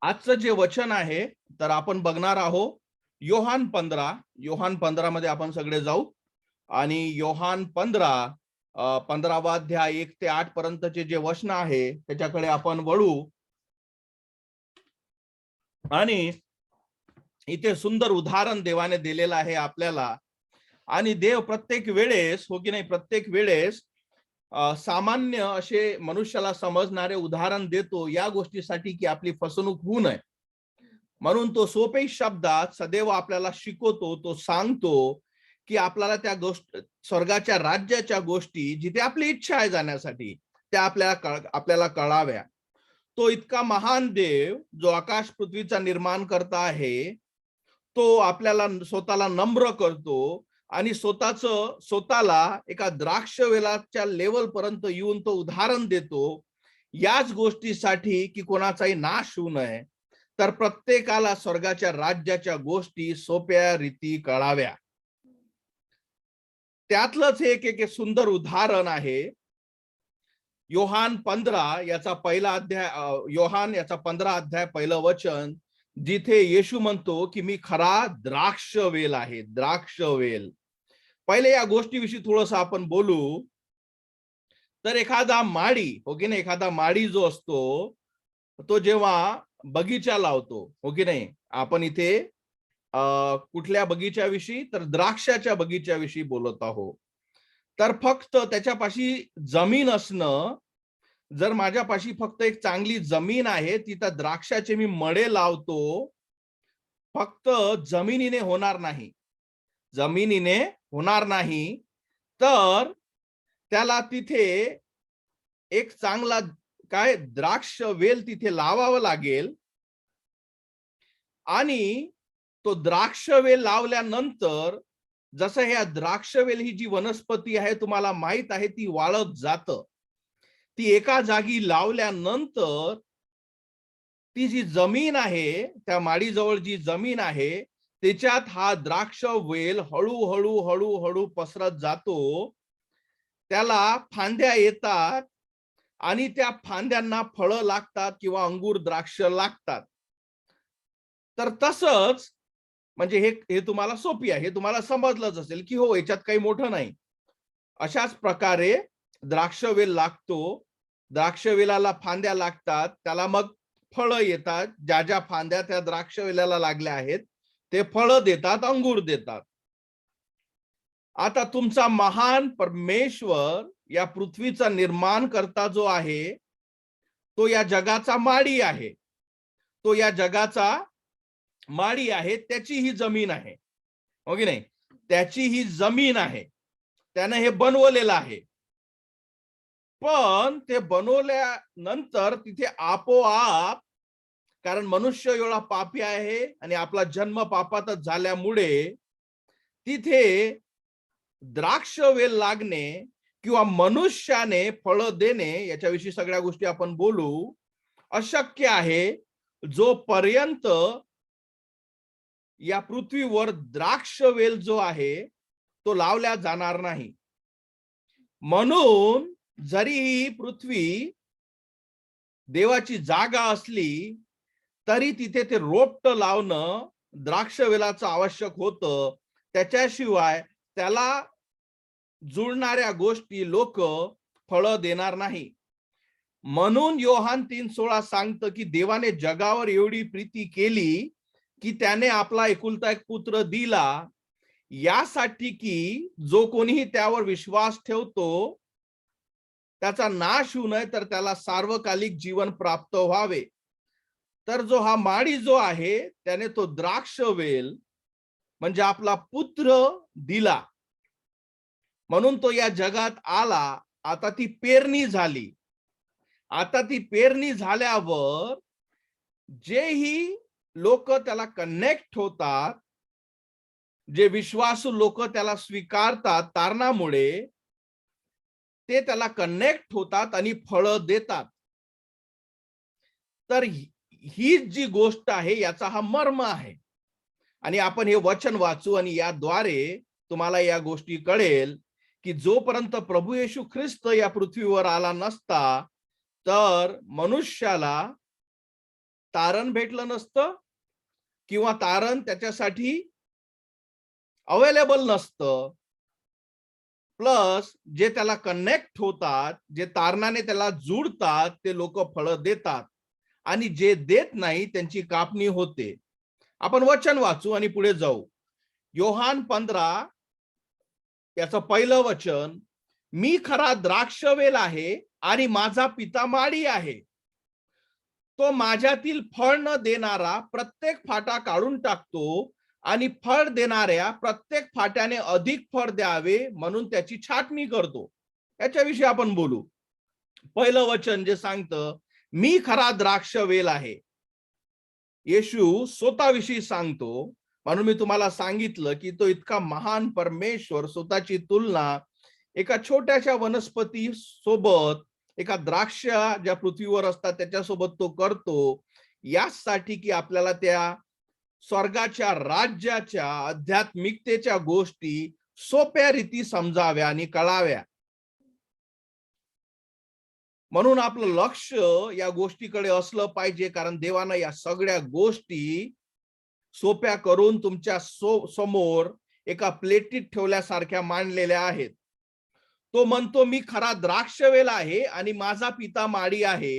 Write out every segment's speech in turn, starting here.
आजचं जे वचन आहे तर आपण बघणार आहोत योहान 15 मध्ये आपण सगळे जाऊ आणि योहान 15 अध्याय 1 ते 8 पर्यंतचे जे वचन आहे त्याच्याकडे आपण वळू आणि इथे सुंदर उदाहरण देवाने दिलेलं आहे आपल्याला आणि देव प्रत्येक वेळेस हो की नाही प्रत्येक वेळेस सामान्य असे मनुष्याला समजणारे उदाहरण देतो या गोष्टीसाठी की आपली फसवणूक होऊ नये म्हणून तो सोपे शब्दात सदैव आपल्याला शिकवतो तो सांगतो की आपल्याला त्या स्वर्गाच्या राज्याच्या गोष्टी जिथे आपली इच्छा आहे जाण्यासाठी त्या आपल्याला कळाव्या तो इतका महान देव जो आकाश पृथ्वीचा निर्माण करता आहे तो आपल्याला स्वतःला नम्र करतो आणि स्वतःला एका द्राक्ष वेलाच्या लेवल पर्यंत येऊन तो उदाहरण देतो याच गोष्टीसाठी की कोणाचाही नाश होऊ नये तर प्रत्येकाला स्वर्गाच्या राज्याच्या गोष्टी सोप्या रीती कळाव्या त्यातलंच एक सुंदर उदाहरण आहे योहान 15 याचा पहिला अध्याय योहान याचा 15 अध्याय पहिलं वचन जिथे येशू म्हणतो की मी खरा द्राक्षवेल आहे द्राक्षवेल पहिले या गोष्टीविषयी थोडंसं आपण बोलू तर एखादा माळी हो की नाही एखादा माळी जो असतो तो जेव्हा बगीचा लावतो हो की नाही आपण इथे कुठल्या बगीच्याविषयी तर द्राक्षाच्या बगीच्याविषयी बोलत आहोत तर फक्त त्याच्यापाशी जमीन असणं जर माझ्यापाशी फक्त एक चांगली जमीन आहे तिथं द्राक्षाचे मी मळे लावतो फक्त जमिनीने होणार नाही तर त्याला तिथे एक चांगला काय द्राक्ष वेल तिथे लावावं लागेल आणि तो द्राक्ष वेल लावल्यानंतर जसं ह्या द्राक्षवेल ही जी वनस्पती आहे तुम्हाला माहित आहे ती वाळत जातं ती एका जागी लावल्यानंतर ती जी जमीन आहे त्या माडीजवळ जी जमीन आहे त्याच्यात हा द्राक्ष वेल हळूहळू पसरत जातो त्याला फांद्या येतात आणि त्या फांद्यांना फळं लागतात किंवा अंगूर द्राक्ष लागतात तर तसंच म्हणजे हे तुम्हाला सोपी आहे हे तुम्हाला समजलंच असेल की हो याच्यात काही मोठं नाही अशाच प्रकारे द्राक्षवेल लागतो द्राक्षवेलाला फांद्या लागतात त्याला मग फळं येतात ज्या ज्या फांद्या त्या द्राक्षवेलाला लागल्या आहेत ते फळं देतात अंगूर देतात आता तुमचा महान परमेश्वर या पृथ्वीचा निर्माण करता जो आहे तो या जगाचा माळी आहे तो या जगाचा माळी आहे त्याची ही जमीन आहे हो की नाही त्याची ही जमीन आहे त्याने हे बनवलेलं आहे पण ते बनवल्यानंतर तिथे आपोआप कारण मनुष्य एवढा पापी आहे आणि आपला जन्म पापातच झाल्यामुळे तिथे द्राक्षवेल लागणे किंवा मनुष्याने फळं देणे याच्याविषयी सगळ्या गोष्टी आपण बोलू अशक्य आहे जोपर्यंत या पृथ्वीवर द्राक्षवेल जो आहे तो लावला जाणार नाही म्हणून जरी ही पृथ्वी देवाची जागा असली तरी तिथे ते रोपट लावणं द्राक्षवेलाचं आवश्यक होतं त्याच्याशिवाय त्याला जुळणाऱ्या गोष्टी लोक फळं देणार नाही म्हणून योहान 3:16 सांगतं की देवाने जगावर एवढी प्रीती केली की त्याने आपला एकुलता एक पुत्र दिला यासाठी की जो कोणीही त्यावर विश्वास ठेवतो त्याचा नाश होऊ नये तर त्याला सार्वकालिक जीवन प्राप्त व्हावे तर जो हा माळी जो आहे त्याने तो द्राक्षवेल म्हणजे आपला पुत्र दिला म्हणून तो या जगात आला आता ती पेरणी झाली आता ती पेरणी झाल्यावर जेही लोक त्याला कनेक्ट होतात जे विश्वासू लोक त्याला स्वीकारतात तारणामुळे ते त्याला कनेक्ट होतात आणि फळं देतात तर ही जी गोष्ट आहे याचा हा मर्म आहे आणि आपण हे वचन वाचू आणि याद्वारे तुम्हाला या गोष्टी कळेल की जोपर्यंत प्रभू येशू ख्रिस्त या पृथ्वीवर आला नसता तर मनुष्याला तारण भेटलं नसतं किंवा तारण त्याच्यासाठी अवेलेबल नसतं. प्लस जे त्याला कनेक्ट होतात, जे तारणाने त्याला जुडतात, ते लोक फळं देतात आणि जे देत नाही त्यांची कापणी होते. आपण वचन वाचू आणि पुढे जाऊ. योहान 15 याचं पहिलं वचन, मी खरा द्राक्षवेल आहे आणि माझा पिता माळी आहे. तो माझ्यातील फळ न देणारा प्रत्येक फाटा काढून टाकतो आणि फळ देणाऱ्या प्रत्येक फाट्याने अधिक फळ द्यावे म्हणून त्याची छाटणी करतो. याच्याविषयी आपण बोलू. पहिलं वचन जे सांगतं, मी खरा द्राक्षवेल आहे, येशू स्वतःविषयी सांगतो. म्हणून मी तुम्हाला सांगितलं की तो इतका महान परमेश्वर स्वतःची तुलना एका छोट्याशा वनस्पती सोबत, एका द्राक्ष ज्या पृथ्वीवर असतात त्याच्यासोबत तो करतो, यासाठी की आपल्याला त्या स्वर्गाच्या राज्याच्या आध्यात्मिकतेच्या गोष्टी सोप्या रीती समजाव्या आणि कळाव्या. म्हणून आपलं लक्ष या गोष्टीकडे असलं पाहिजे, कारण देवानं या सगळ्या गोष्टी सोप्या करून तुमच्या समोर एका प्लेटीत ठेवल्यासारख्या मांडलेल्या आहेत. तो म्हणतो, मी खरा द्राक्षवेल आहे आणि माझा पिता माळी आहे.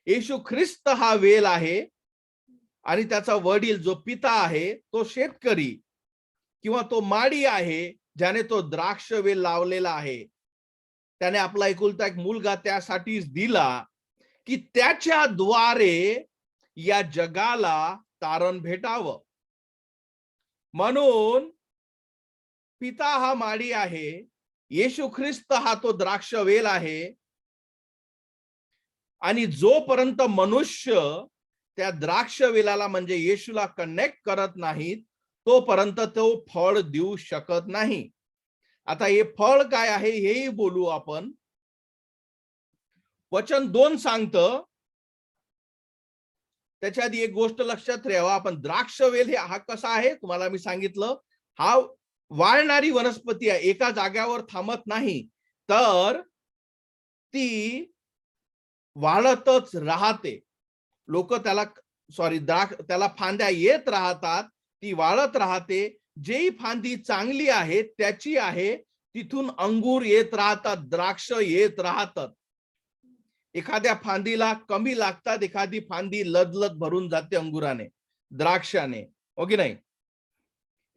येशू ख्रिस्त हा वेल आहे आणि त्याचा वडील जो पिता आहे तो शेतकरी किंवा तो माळी आहे, ज्याने तो द्राक्षवेल लावलेला आहे. त्याने आपला एकुलता एक मुलगा त्यासाठीच दिला की त्याच्याद्वारे या जगाला तारण भेटावं. म्हणून पिता हा माळी आहे, येशू ख्रिस्त हा तो द्राक्षवेल आहे आणि जोपर्यंत मनुष्य त्या द्राक्षवेलाला म्हणजे येशूला कनेक्ट करत नाहीत, तोपर्यंत तो फळ देऊ शकत नाही. आता हे फळ काय आहे हेही बोलू आपण. वचन 2 सांगतं, त्याच्या आधी एक गोष्ट लक्षात ठेवा. आपण द्राक्षवेल हे हा कसा आहे तुम्हाला मी सांगितलं, हा वाळणारी वनस्पती आहे, एका जाग्यावर थांबत नाही, तर ती वाढतच राहते. लोक त्याला त्याला फांद्या येत राहतात, ती वाढत राहते. जेही फांदी चांगली आहे त्याची आहे, तिथून अंगूर येत राहतात, द्राक्ष येत राहतात. एखाद्या फांदीला कमी लागतात, एखादी फांदी लदलद भरून जाते अंगुराने, द्राक्षाने, हो की नाही?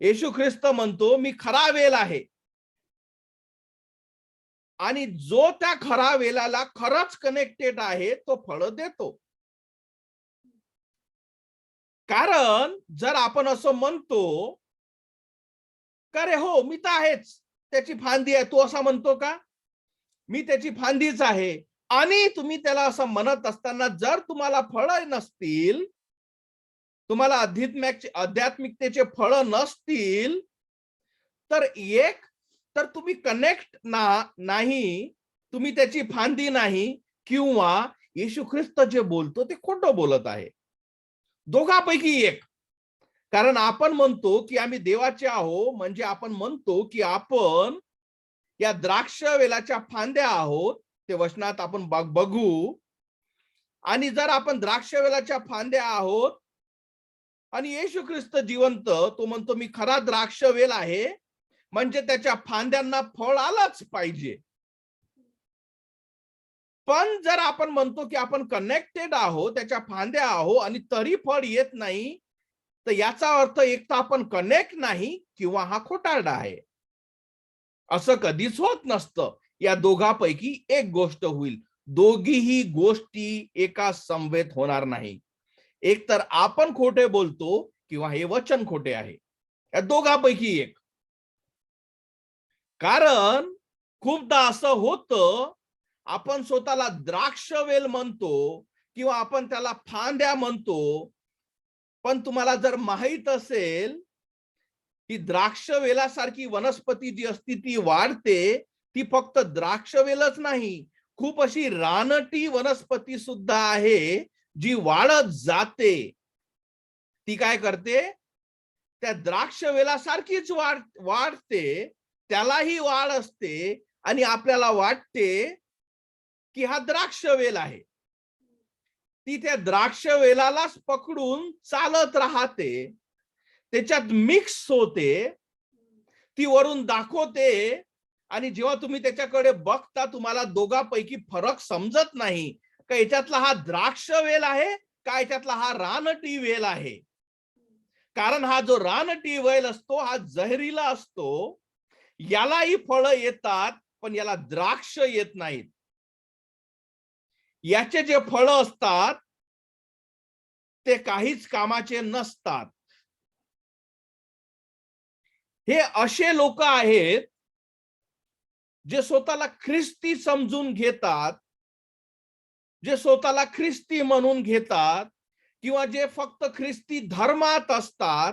येशू ख्रिस्त म्हणतो, मी खरा वेल आहे आणि जो त्या खरा वेलाला खरंच कनेक्टेड आहे तो फळ देतो. कारण जर आपण असं म्हणतो, अरे हो मी तर आहेच, त्याची फांदी आहे, तू असा म्हणतो का, मी त्याची फांदीच आहे, आणि तुम्ही त्याला असं म्हणत असताना जर तुम्हाला फळ नसतील, तुम्हाला आध्यात्मिकतेचे फळ नसतील, तर तुम्ही कनेक्ट नाही, तुम्ही त्याची फांदी नाही, किंवा येशू ख्रिस्त जे बोलतो ते खोटं बोलत आहे. दोघांपैकी एक. कारण आपण म्हणतो की आम्ही देवाचे आहो, म्हणजे आपण म्हणतो की आपण या द्राक्ष वेलाच्या फांद्या आहोत, ते वचनात आपण बघू. आणि जर आपण द्राक्ष वेलाच्या फांद्या आहोत आणि येशू ख्रिस्त जिवंत, तो म्हणतो मी खरा द्राक्ष वेल आहे, म्हणजे त्याच्या फांद्यांना फळ आलंच पाहिजे. पण जर आपण म्हणतो की आपण कनेक्टेड आहोत, त्याच्या फांद्या आहोत आणि तरी फळ येत नाही, तर याचा अर्थ एक तर आपण कनेक्ट नाही किंवा हा खोटारडा आहे. असं कधीच होत नसतं. या दोघांपैकी एक गोष्ट होईल. दोघीही गोष्टी एका समवेत होणार नाही. एक तर आपण खोटे बोलतो किंवा हे वचन खोटे आहे. या दोघांपैकी एक. कारण खूपदा असं होतं, आपण स्वतःला द्राक्षवेल म्हणतो किंवा आपण त्याला फांद्या म्हणतो, पण तुम्हाला जर माहित असेल की द्राक्षवेलासारखी वनस्पती जी असती ती वाढते, ती फक्त द्राक्षवेलच नाही, खूप अशी रानटी वनस्पती सुद्धा आहे जी वाढत जाते. ती काय करते, त्या द्राक्षवेलासारखीच वाढते, त्यालाही वाढ असते आणि आपल्याला वाटते की हा द्राक्षवेल आहे. ती त्या द्राक्ष वेलालाच पकडून चालत राहते, त्याच्यात मिक्स होते, ती वरून दाखवते, आणि जेव्हा तुम्ही त्याच्याकडे बघता तुम्हाला दोघांपैकी फरक समजत नाही का याच्यातला हा द्राक्ष वेल आहे का याच्यातला हा रानटी वेल आहे. कारण हा जो रानटी वेल असतो हा जहरीला असतो, यालाही फळं येतात पण याला द्राक्ष येत नाहीत. याचे जे फळं असतात ते काहीच कामाचे नसतात. हे असे लोक आहेत जे स्वतःला ख्रिस्ती समजून घेतात, जे स्वतःला ख्रिस्ती म्हणून घेतात, किंवा जे फक्त ख्रिस्ती धर्मात असतात,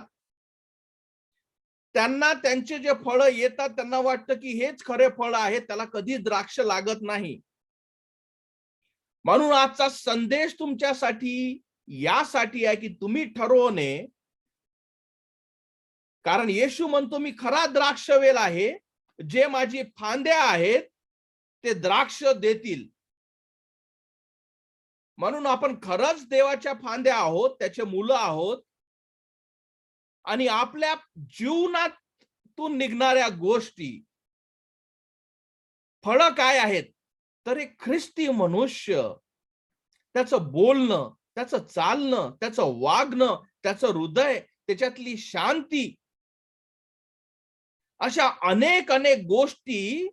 त्यांना त्यांचे जे फळं येतात त्यांना वाटतं की हेच खरे फळ आहे, त्याला कधी द्राक्ष लागत नाही. म्हणून आजचा संदेश तुमच्यासाठी यासाठी आहे की तुम्ही ठरवणे, कारण येशू म्हणतो मी खरा द्राक्षवेल आहे, जे माझी फांद्या आहेत ते द्राक्ष देतील. म्हणून आपण खरंच देवाच्या फांद्या आहोत, त्याचे मुलं आहोत, आणि आपल्या जीवनातून निघणाऱ्या गोष्टी फळं काय आहेत तर एक ख्रिस्ती मनुष्य, त्याचं बोलणं, त्याचं चालणं, त्याचं वागणं, त्याचं हृदय, त्याच्यातली शांती, अशा अनेक अनेक गोष्टी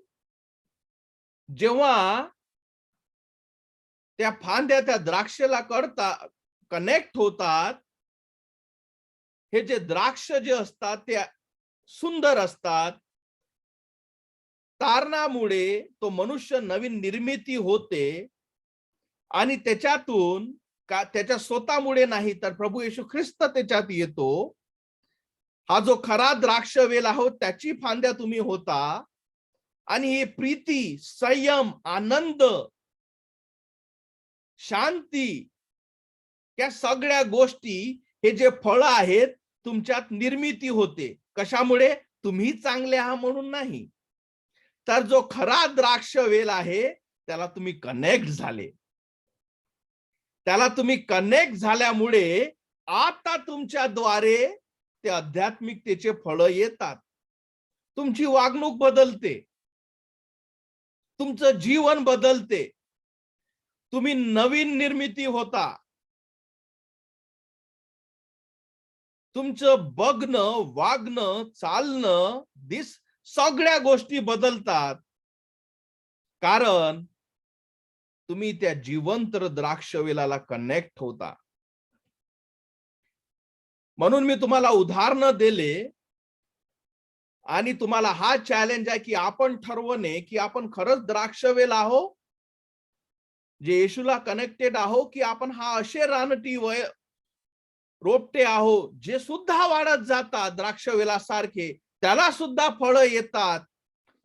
जेव्हा त्या फांद्या त्या द्राक्षाला कनेक्ट होतात, हे जे द्राक्ष जे असतात ते सुंदर असतात. तारणामुळे तो मनुष्य नवीन निर्मिती होते, आणि त्याच्यातून त्याच्या स्वतःमुळे नाही तर प्रभू येशू ख्रिस्त त्याच्यात येतो. हा जो खरा द्राक्षवेल आहोत त्याची फांद्या तुम्ही होता, आणि ही प्रीती, संयम, आनंद, शांती, या सगळ्या गोष्टी, हे जे फळं आहेत तुमच्यात निर्मिती होते. कशामुळे? तुम्ही चांगले आहात म्हणून नाही, तर जो खरा द्राक्षवेल आहे त्याला तुम्ही कनेक्ट झाले. त्याला तुम्ही कनेक्ट झाल्यामुळे आता तुमच्याद्वारे ते आध्यात्मिकतेचे फळं येतात. तुमची वागणूक बदलते, तुमचं जीवन बदलते, तुम्ही नवीन निर्मिती होता, तुमचं बघणं, वागणं, चालणं, सगळ्या गोष्टी बदलतात, कारण तुम्ही त्या जिवंत द्राक्षवेलाला कनेक्ट होता. म्हणून मी तुम्हाला उदाहरणं दिले, आणि तुम्हाला हा चॅलेंज आहे की आपण ठरवणे की आपण खरंच द्राक्षवेल आहो, जे येशूला कनेक्टेड आहो, की आपण हा असे रानटी रोपटे आहो जे सुद्धा वाढत जातात द्राक्षवेलासारखे, त्याला सुद्धा फळं येतात,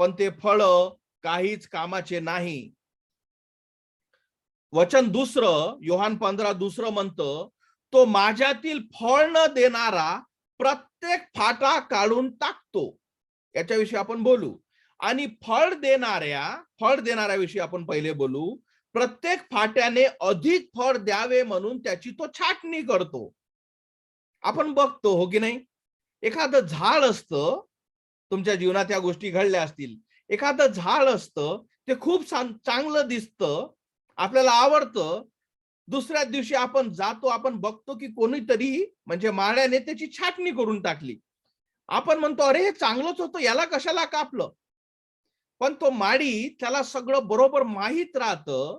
पण ते फळं काहीच कामाचे नाही. वचन दुसरं, योहान 15 दुसरं म्हणतं, तो माझ्यातील फळ न देणारा प्रत्येक फाटा काढून टाकतो. याच्याविषयी आपण बोलू. आणि फळ देणाऱ्याविषयी आपण पहिले बोलू. प्रत्येक फाट्याने अधिक फळ द्यावे म्हणून त्याची तो छाटणी करतो. आपण बघतो हो की नाही, एखादं झाड असतं, तुमच्या जीवनात या गोष्टी घडल्या असतील, एखादं झाड असतं, ते खूप चांगलं दिसतं, आपल्याला आवडतं. दुसऱ्या दिवशी आपण जातो, आपण बघतो की कोणीतरी म्हणजे माळ्याने त्याची छाटणी करून टाकली. आपण म्हणतो अरे हे चांगलंच होतं, याला कशाला कापलं? पण तो माळी, त्याला सगळं बरोबर माहित राहतं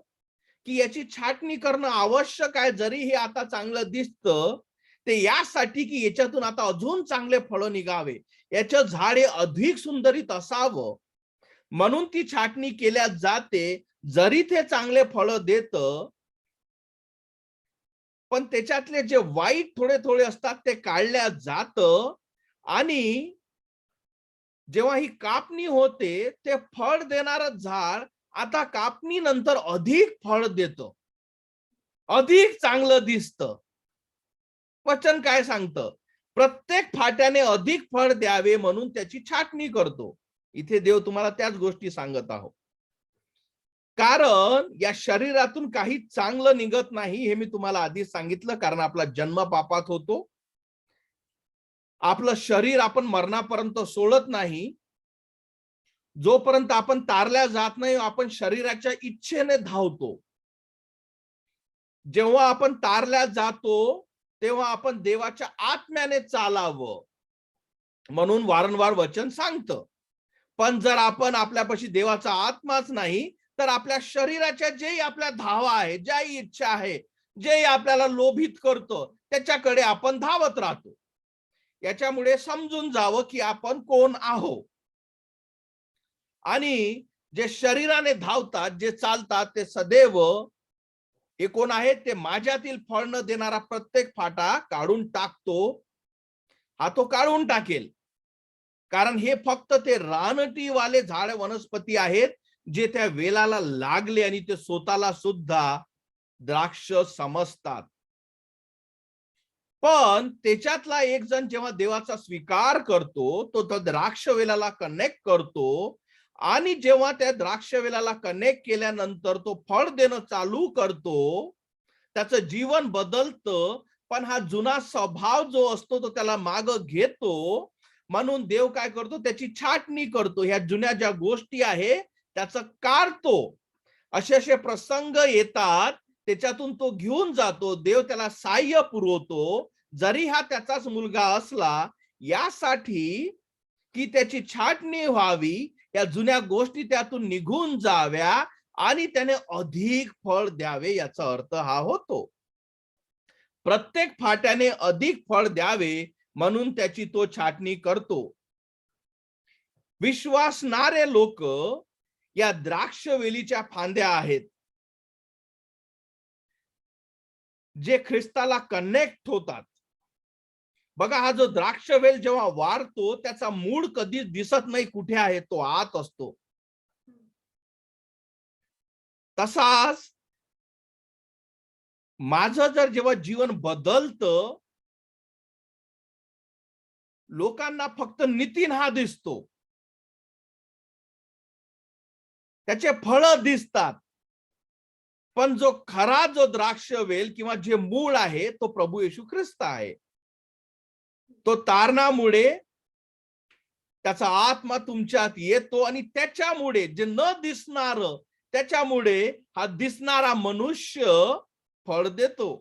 की याची छाटणी करणं आवश्यक आहे, जरी हे आता चांगलं दिसतं ते यासाठी की याच्यातून आता अजून चांगले फळं निघावे, याचं झाड हे अधिक सुंदरीत असावं, म्हणून ती छाटणी केल्या जाते. जरी ते चांगले फळं देतं, पण त्याच्यातले जे वाईट थोडे थोडे असतात ते काढल्या जातं, आणि जेव्हा ही कापणी होते, ते फळ देणारं झाड आता कापणी नंतर अधिक फळ देतं, अधिक चांगलं दिसतं. वचन काय सांगतं? प्रत्येक फाट्याने अधिक फळ द्यावे म्हणून त्याची छाटणी करतो. इथे देव तुम्हाला त्याच गोष्टी सांगत आहोत. कारण या शरीरातून काही चांगलं निघत नाही, हे मी तुम्हाला आधीच सांगितलं. कारण आपला जन्म पापात होतो. आपलं शरीर आपण मरणापर्यंत सोडत नाही. जोपर्यंत आपण तारल्या जात नाही, आपण शरीराच्या इच्छेने धावतो. जेव्हा आपण तारल्या जातो, तेव्हा आपण देवाच्या आत्म्याने चालावं म्हणून वारंवार वचन सांगतं. पण जर आपण आपल्यापाशी देवाचा आत्माच नाही, तर आपल्या शरीराच्या जेही आपल्या धावा आहे, ज्याही इच्छा आहे, जे आपल्याला लोभित करतो, त्याच्याकडे आपण धावत राहतो. याच्यामुळे समजून जावं की आपण कोण आहोत. आणि जे शरीराने धावतात, जे चालतात, ते सदैव हे कोण आहेत? ते माझ्यातील फळ न देणारा प्रत्येक फाटा काढून टाकतो. हा तो काढून टाकेल. कारण हे फक्त ते रानटीवाले झाड वनस्पती आहेत, जे त्या वेलाला लागले आणि ते स्वतःला सुद्धा द्राक्ष समजतात. पण त्याच्यातला एक जण जेव्हा देवाचा स्वीकार करतो, तो त्या द्राक्ष वेलाला कनेक्ट करतो आणि जेव्हा त्या द्राक्ष वेलाला कनेक्ट केल्यानंतर तो फळ देणं चालू करतो, त्याचं जीवन बदलतं. पण हा जुना स्वभाव जो असतो तो त्याला माग घेतो. म्हणून देव काय करतो? त्याची छाटणी करतो. ह्या जुन्या ज्या गोष्टी आहे त्याचं काढतो. असे प्रसंग येतात, त्याच्यातून तो घेऊन जातो. देव त्याला सहाय्य पुरवतो, जरी हा त्याचाच मुलगा असला, यासाठी की त्याची छाटणी व्हावी, या जुन्या गोष्टी त्यातून निघून जाव्या आणि त्याने अधिक फळ द्यावे, याचा अर्थ हा होतो. प्रत्येक फाट्याने अधिक फळ द्यावे म्हणून त्याची तो छाटणी करतो. विश्वासणारे लोक या द्राक्षवेलीच्या फांद्या आहेत, जे ख्रिस्ताला कनेक्ट होतात. बघा, हा जो द्राक्षवेल जेव्हा वाढतो, त्याचा मूळ कधीच दिसत नाही कुठे आहे, तो आत असतो. तसाच माझं जर जेव्हा जीवन बदलतं, लोकांना फक्त नितीन हा दिसतो, त्याचे फळ दिसतात. पण जो खरा जो द्राक्षवेल किंवा जे मूळ आहे, तो प्रभू येशू ख्रिस्त आहे. तो तारणामुळे त्याचा आत्मा तुमच्यात येतो आणि त्याच्यामुळे जे न दिसणार, त्याच्यामुळे हा दिसणारा मनुष्य फळ देतो.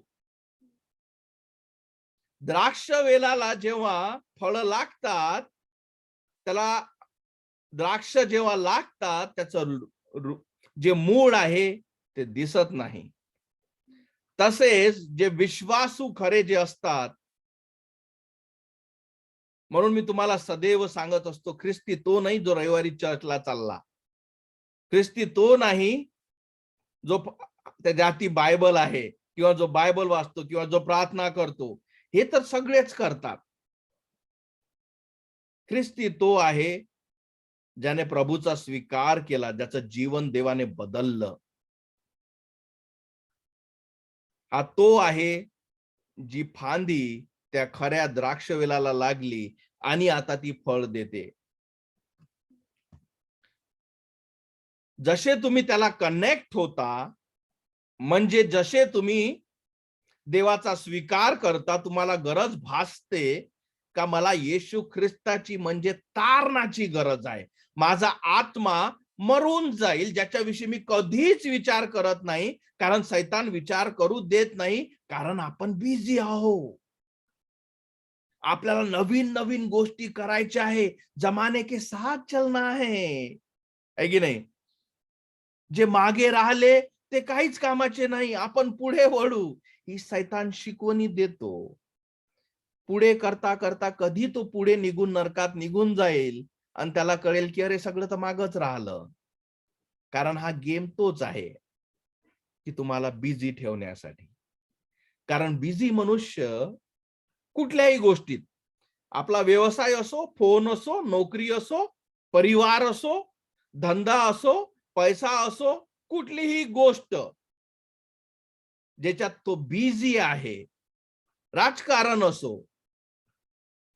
द्राक्ष वेलाला जेव्हा फळ लागतात, त्याला द्राक्ष जेव्हा लागतात, त्याचं जे मूळ आहे ते दिसत नाही. तसेच जे विश्वासू खरे जे असतात, म्हणून मी तुम्हाला सदैव सांगत असतो, ख्रिस्ती तो नाही जो रविवारी चर्चला चालला. ख्रिस्ती तो नाही जो त्याची बायबल आहे किंवा जो बायबल वाचतो किंवा जो प्रार्थना करतो. हे तर सगळेच करतात. ख्रिस्ती तो आहे ज्याने प्रभूचा स्वीकार केला, ज्याचं जीवन देवाने बदललं. हा तो आहे जी फांदी त्या खऱ्या द्राक्षवेलाला लागली आणि आता ती फळ देते. जसे तुम्ही त्याला कनेक्ट होता, म्हणजे जसे तुम्ही देवाचा स्वीकार करता, तुम्हाला गरज भासते का मला येशू ख्रिस्ताची म्हणजे तारणाची गरज आहे. माझा आत्मा मरून जाईल, ज्याच्याविषयी मी कधीच विचार करत नाही, कारण सैतान विचार करू देत नाही, कारण आपण बिझी आहोत. आपल्याला नवीन नवीन गोष्टी करायच्या आहे, जमाने के साथ चलना है की नाही? जे मागे राहिले ते काहीच कामाचे नाही, आपण पुढे वळू, ही सैतान शिकवणी देतो. पुढे करता करता कधी तो पुढे निघून नरकात निघून जाईल आणि त्याला कळेल की अरे सगळं तर मागच राहिलं. कारण हा गेम तोच आहे की तुम्हाला बिझी ठेवण्यासाठी. कारण बिझी मनुष्य कुठल्याही गोष्टीत, आपला व्यवसाय असो, फोन असो, नोकरी असो, परिवार असो, धंदा असो, पैसा असो, कुठलीही गोष्ट ज्याच्यात तो बिझी आहे, राजकारण असो,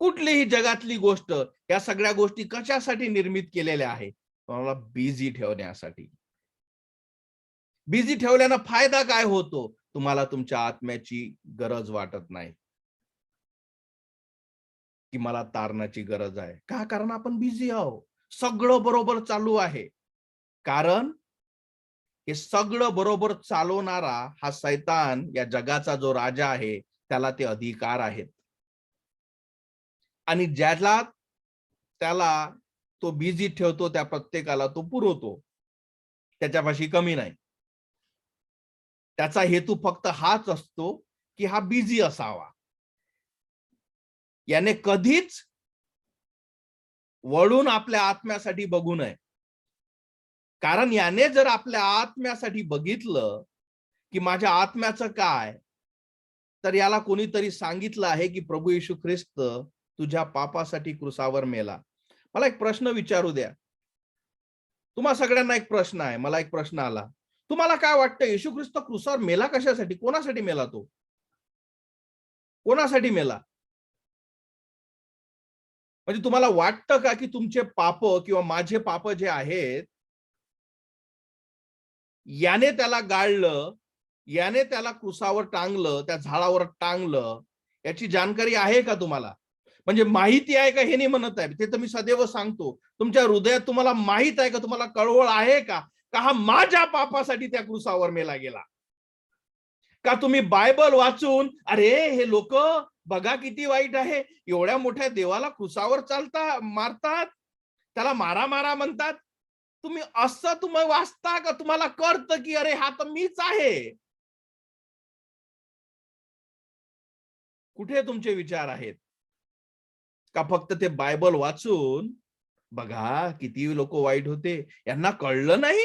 कुठलीही जगातली गोष्ट, या सगळ्या गोष्टी कशासाठी निर्मित केलेल्या आहे? तुम्हाला बिझी ठेवण्यासाठी. बिझी ठेवल्यानं फायदा काय होतो? तुम्हाला तुमच्या आत्म्याची गरज वाटत नाही, की मला तारणाची गरज आहे. का? कारण आपण बिझी आहोत. सगळं बरोबर चालू आहे. कारण हे सगळं बरोबर चालवणारा हा शैतान, या जगाचा जो राजा आहे, त्याला ते अधिकार आहेत. आणि ज्याला त्याला तो बिझी ठेवतो, त्या प्रत्येकाला तो पुरवतो. त्याच्यापाशी कमी नाही. त्याचा हेतू फक्त हाच असतो, की हा बिझी असावा. याने कधीच वळून आपल्या आत्म्यासाठी बघू नये. कारण याने जर आपल्या आत्म्यासाठी बघितलं, की माझ्या आत्म्याचं काय? तर याला कोणीतरी सांगितलं आहे, की प्रभू येशू ख्रिस्त तुझ्या पापासाठी क्रुसावर मेला. मला एक प्रश्न विचारू द्या. तुम्हा सगळ्यांना एक प्रश्न आहे. मला एक प्रश्न आला. तुम्हाला काय वाटतं, येशू ख्रिस्त क्रुसावर मेला कशासाठी? कोणासाठी मेला तो? कोणासाठी मेला? म्हणजे तुम्हाला वाटतं का, की तुमचे पाप किंवा माझे पाप जे आहेत, याने त्याला गाळलं, याने त्याला क्रुसावर टांगलं, त्या झाडावर टांगलं, याची जाणकारी आहे का तुम्हाला? म्हणजे माहिती आहे का हे नाही म्हणत आहे. ते तर मी सदैव सांगतो. तुमच्या हृदयात तुम्हाला माहित आहे का? तुम्हाला कळवळ आहे का? का हा माझ्या पापासाठी त्या क्रुसावर मेला गेला? का तुम्ही बायबल वाचून, अरे हे लोक बघा किती वाईट आहे, एवढ्या मोठ्या देवाला क्रुसावर मारतात, त्याला मारा मारा म्हणतात. तुम्ही वाचता का? तुम्हाला कळतं की अरे हा तर मीच आहे? कुठे तुमचे विचार आहेत? का फक्त ते बायबल वाचून, बघा किती लोक वाईट होते, यांना कळलं नाही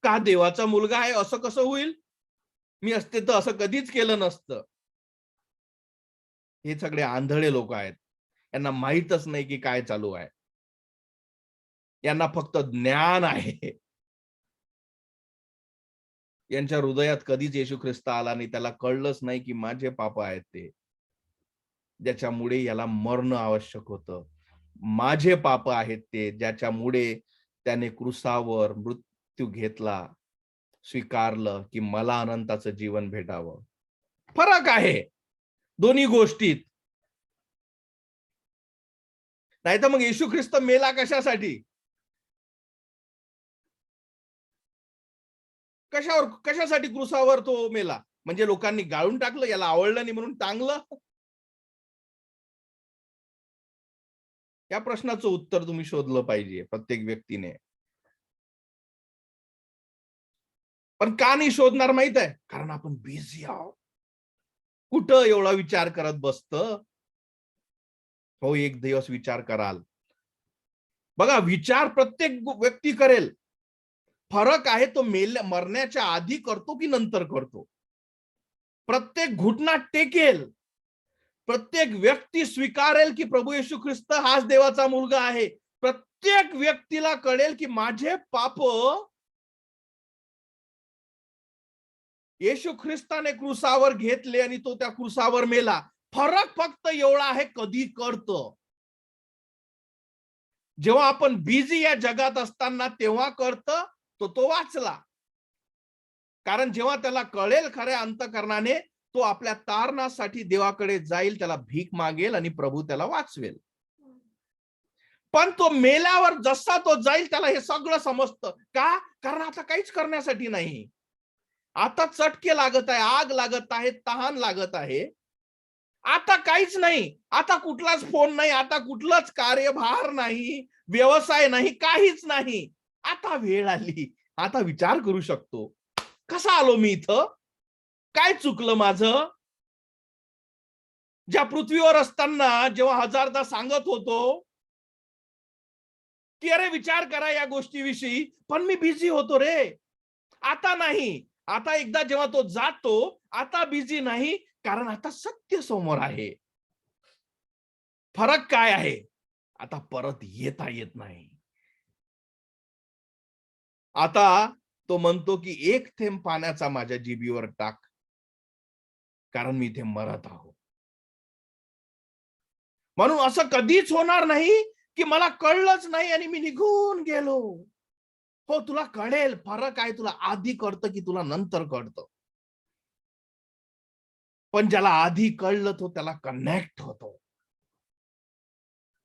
का देवाचा मुलगा आहे, असं कसं होईल? मी असते तर असं कधीच केलं नसतं. हे सगळे आंधळे लोक आहेत. यांना माहीतच नाही की काय चालू आहे. यांना फक्त ज्ञान आहे. यांच्या हृदयात कधीच येशू ख्रिस्त आला नाही. त्याला कळलंच नाही की माझे पाप आहेत ते, ज्याच्यामुळे याला मरणं आवश्यक होतं. माझे पाप आहेत ते, ज्याच्यामुळे त्याने क्रुसावर मृत्यू घेतला, स्वीकारलं की मला अनंताचं जीवन भेटावं. फरक आहे दोन्ही गोष्टीत. नाहीतर मग येशू ख्रिस्त मेला कशासाठी? कशासाठी क्रुसावर तो मेला? म्हणजे लोकांनी गाळून टाकलं, याला आवडलं नाही म्हणून टांगलं? या प्रश्नाचं उत्तर तुम्ही शोधलं पाहिजे प्रत्येक व्यक्तीने. पण का नाही शोधणार माहित आहे? कारण आपण बिझी आहोत. कुठं एवढा विचार करत बसतं? हो, एक दिवस विचार कराल. बघा, विचार प्रत्येक व्यक्ती करेल. फरक आहे तो मरण्याच्या आधी करतो की नंतर करतो. प्रत्येक घुटना टेकेल. प्रत्येक व्यक्ती स्वीकारेल की प्रभू येशू ख्रिस्त हाच देवाचा मुलगा आहे. प्रत्येक व्यक्तीला कळेल की माझे पाप येशू ख्रिस्ताने क्रुसावर घेतले आणि तो त्या क्रुसावर मेला. फरक फक्त एवढा आहे, कधी करतो. जेव्हा आपण बिझी या जगात असताना तेव्हा करतं, तो वाचला. कारण जेव्हा त्याला कळेल खऱ्या अंतःकरणाने, तो आपल्या तारणासाठी देवाकडे जाईल, त्याला भीक मागेल आणि प्रभू त्याला वाचवेल. पण तो मेल्यावर जसा तो जाईल, त्याला हे सगळं समजतं. का? कारण आता काहीच करण्यासाठी नाही. आता चटके लागत आहे, आग लागत आहे, तहान लागत आहे. आता काहीच नाही. आता कुठलाच फोन नाही, आता कुठलाच कार्यभार नाही, व्यवसाय नाही, काहीच नाही. आता वेळ आली. आता विचार करू शकतो. कसा आलो मी इथं? काय चुकलं माझं? ज्या पृथ्वीवर असताना जेव्हा हजारदा सांगत होतो, की अरे विचार करा या गोष्टीविषयी, पण मी बिझी होतो रे. आता नाही. आता एकदा जेव्हा तो जातो, आता बिझी नाही, कारण आता सत्य समोर आहे. फरक काय आहे? आता परत येता येत नाही. आता तो म्हणतो, की एक थेंब पाण्याचा माझ्या जिभेवर टाक, कारण मी इथे मरत आहो. म्हणून असं कधीच होणार नाही, की मला कळलंच नाही आणि मी निघून गेलो. हो, तुला कळेल फरक आहे, तुला आधी कळतं की तुला नंतर कळतं. पण ज्याला आधी कळलं तो त्याला कनेक्ट होतो,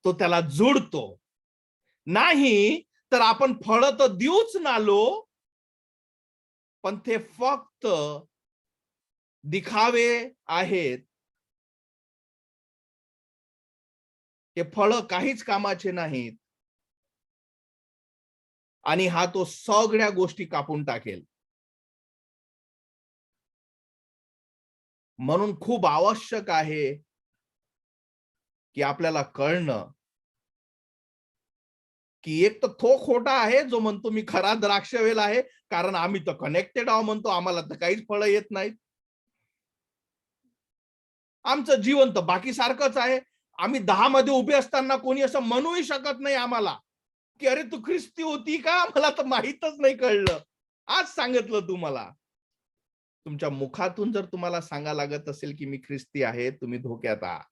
तो त्याला जुडतो. नाही तर आपण फळ तर देऊच नालो, पण ते फक्त दिखावे आहेत. ते फळ काहीच कामाचे नाहीत. आणि हा तो सगळ्या गोष्टी कापून टाकेल. म्हणून खूप आवश्यक आहे की आपल्याला कळणं की एक तर तो खोटा आहे जो म्हणतो मी खरा द्राक्षवेल आहे, कारण आम्ही तर कनेक्टेड आहोत म्हणतो, आम्हाला तर काहीच फळं येत नाहीत. आमचं जीवन तर बाकी सारखंच आहे. आम्ही 10 मध्ये उभे असताना कोणी असं म्हणूही शकत नाही आम्हाला की अरे तू ख्रिस्ती होती का, मला तर माहीतच नाही कळलं, आज सांगितलं तू मला. तुमच्या मुखातून जर तुम्हाला सांगा लागत असेल की मी ख्रिस्ती आहे, तुम्ही धोक्यात आहात.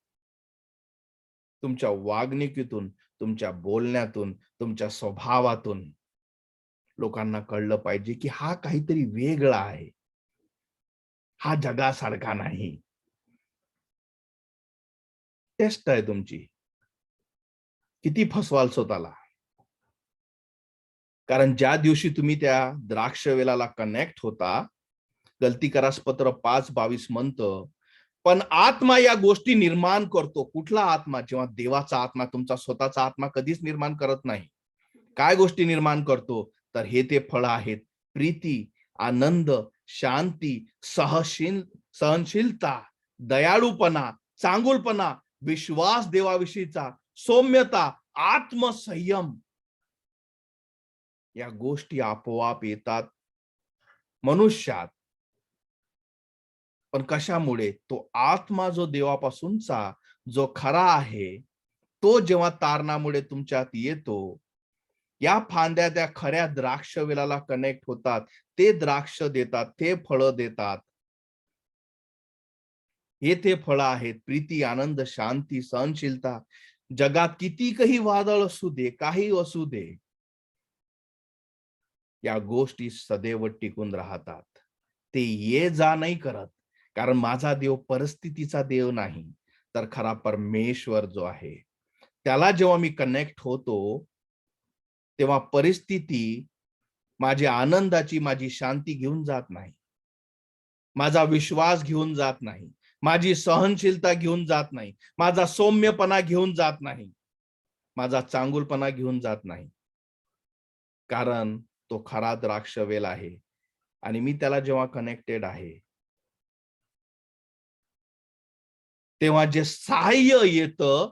तुमच्या वागणुकीतून, तुमच्या बोलण्यातून, तुमच्या स्वभावातून लोकांना कळलं पाहिजे की हा काहीतरी वेगळा आहे, हा जगासारखा नाही. टेस्ट आहे तुमची. किती फसवाल स्वतःला. कारण ज्या दिवशी तुम्ही त्या द्राक्षवेलाला कनेक्ट होता, गलतीकरास पत्र 5:22 म्हणतं, पण आत्मा या गोष्टी निर्माण करतो. कुठला आत्मा? जेव्हा देवाचा आत्मा, तुमचा स्वतःचा आत्मा कधीच निर्माण करत नाही. काय गोष्टी निर्माण करतो? तर हे ते फळं आहेत. प्रीती, आनंद, शांती, सहनशीलता, दयाळूपणा, चांगुलपणा, विश्वास देवाविषयीचा, सौम्यता, आत्मसंयम. या गोष्टी आपोआप येतात मनुष्यात. पण कशामुळे? तो आत्मा जो देवापासूनचा जो खरा आहे, तो जेव्हा तारणामुळे तुमच्यात येतो, या फांद्या त्या खऱ्या द्राक्षवेलाला कनेक्ट होतात. ते द्राक्ष देतात, ते फळं देतात. हे ते फळं आहेत. प्रीती, आनंद, शांती, सहनशीलता. जगात कितीकही वादळ असू दे, काही असू दे, या गोष्टी सदैव टिकून राहतात. ते ये जा नाही करत. कारण माझा देव परिस्थितीचा देव नाही, तर खरा परमेश्वर जो आहे, त्याला जेव्हा मी कनेक्ट होतो, तेव्हा परिस्थिती माझी आनंदाची, माझी शांती घेऊन जात नाही. माझा विश्वास घेऊन जात नाही. माझी सहनशीलता घेऊन जात नाही. माझा सौम्यपणा घेऊन जात नाही. माझा चांगुलपणा घेऊन जात नाही. कारण तो खरा द्राक्षवेल आहे आणि मी त्याला जेव्हा कनेक्टेड आहे, तेव्हा जे सहाय्य येतं